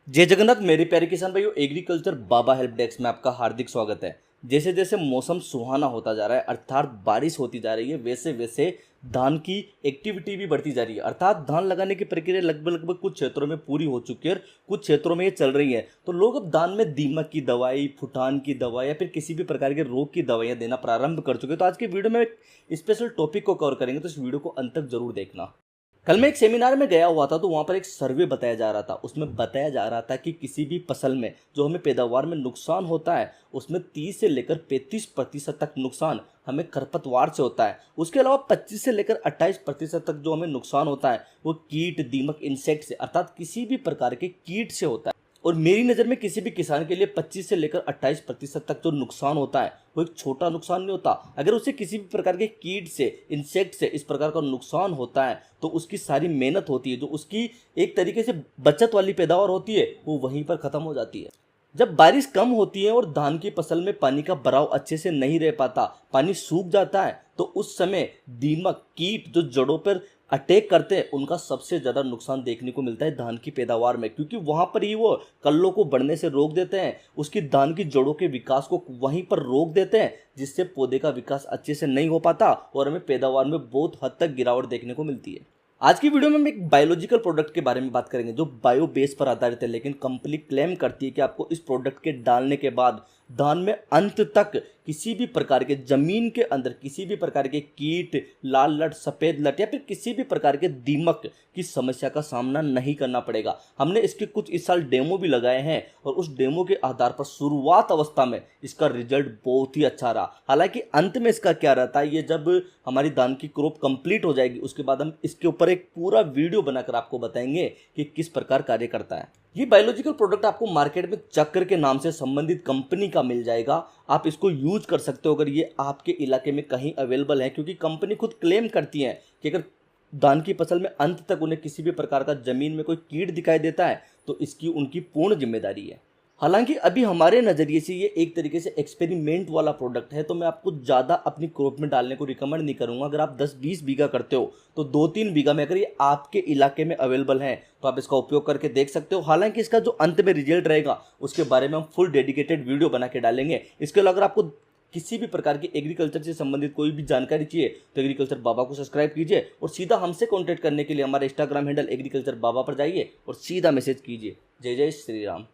जय जगन्नाथ मेरे प्यारे किसान भाइयों। एग्रीकल्चर बाबा हेल्प डेस्क में आपका हार्दिक स्वागत है। जैसे जैसे मौसम सुहाना होता जा रहा है अर्थात बारिश होती जा रही है, वैसे वैसे धान की एक्टिविटी भी बढ़ती जा रही है। अर्थात धान लगाने की प्रक्रिया लगभग लगभग कुछ क्षेत्रों में पूरी हो चुकी है और कुछ क्षेत्रों में ये चल रही है। तो लोग अब धान में दीमक की दवाई, फुटान की दवा या फिर किसी भी प्रकार के रोग की दवाइयाँ देना प्रारंभ कर चुके हैं। तो आज के वीडियो में एक स्पेशल टॉपिक को कवर करेंगे, तो इस वीडियो को अंत तक जरूर देखना। कल मैं एक सेमिनार में गया हुआ था, तो वहाँ पर एक सर्वे बताया जा रहा था। उसमें बताया जा रहा था कि किसी भी फसल में जो हमें पैदावार में नुकसान होता है, उसमें 30 से लेकर 35% तक नुकसान हमें खरपतवार से होता है। उसके अलावा 25 से लेकर 28% तक जो हमें नुकसान होता है वो कीट, दीमक, इंसेक्ट से अर्थात किसी भी प्रकार के कीट से होता है। और मेरी नज़र में किसी भी किसान के लिए 25 से लेकर 28% तक जो नुकसान होता है वो एक छोटा नुकसान नहीं होता। अगर उसे किसी भी प्रकार के कीट से, इंसेक्ट से इस प्रकार का नुकसान होता है तो उसकी सारी मेहनत होती है, जो उसकी एक तरीके से बचत वाली पैदावार होती है, वो वहीं पर ख़त्म हो जाती है। जब बारिश कम होती है और धान की फसल में पानी का भराव अच्छे से नहीं रह पाता, पानी सूख जाता है, तो उस समय दीमक, कीट जो जड़ों पर अटैक करते हैं, उनका सबसे ज़्यादा नुकसान देखने को मिलता है धान की पैदावार में। क्योंकि वहाँ पर ही वो कल्लों को बढ़ने से रोक देते हैं, उसकी धान की जड़ों के विकास को वहीं पर रोक देते हैं, जिससे पौधे का विकास अच्छे से नहीं हो पाता और हमें पैदावार में बहुत हद तक गिरावट देखने को मिलती है। आज की वीडियो में हम एक बायोलॉजिकल प्रोडक्ट के बारे में बात करेंगे जो बायो बेस पर आधारित है, लेकिन कंपनी क्लेम करती है कि आपको इस प्रोडक्ट के डालने के बाद धान में अंत तक किसी भी प्रकार के, जमीन के अंदर किसी भी प्रकार के कीट, लाल लट, सफ़ेद लट या फिर किसी भी प्रकार के दीमक की समस्या का सामना नहीं करना पड़ेगा। हमने इसके कुछ इस साल डेमो भी लगाए हैं और उस डेमो के आधार पर शुरुआत अवस्था में इसका रिजल्ट बहुत ही अच्छा रहा। हालांकि अंत में इसका क्या रहता है, ये जब हमारी धान की क्रॉप कंप्लीट हो जाएगी उसके बाद हम इसके ऊपर एक पूरा वीडियो बनाकर आपको बताएंगे कि किस प्रकार कार्य करता है। ये बायोलॉजिकल प्रोडक्ट आपको मार्केट में चक्र के नाम से संबंधित कंपनी का मिल जाएगा। आप इसको यूज कर सकते हो अगर ये आपके इलाके में कहीं अवेलेबल है, क्योंकि कंपनी खुद क्लेम करती है कि अगर धान की फसल में अंत तक उन्हें किसी भी प्रकार का जमीन में कोई कीट दिखाई देता है तो इसकी उनकी पूर्ण जिम्मेदारी है। हालांकि अभी हमारे नज़रिए से ये एक तरीके से एक्सपेरिमेंट वाला प्रोडक्ट है, तो मैं आपको ज़्यादा अपनी क्रॉप में डालने को रिकमेंड नहीं करूँगा। अगर आप 10-20 बीघा करते हो तो 2-3 बीघा में अगर ये आपके इलाके में अवेलेबल है तो आप इसका उपयोग करके देख सकते हो। हालांकि इसका जो अंत में रिजल्ट रहेगा उसके बारे में हम फुल डेडिकेटेड वीडियो बना के डालेंगे। इसके अलावा अगर आपको किसी भी प्रकार की एग्रीकल्चर से संबंधित कोई भी जानकारी चाहिए तो एग्रीकल्चर बाबा को सब्सक्राइब कीजिए और सीधा हमसे कांटेक्ट करने के लिए हमारे इंस्टाग्राम हैंडल एग्रीकल्चर बाबा पर जाइए और सीधा मैसेज कीजिए। जय जय श्री राम।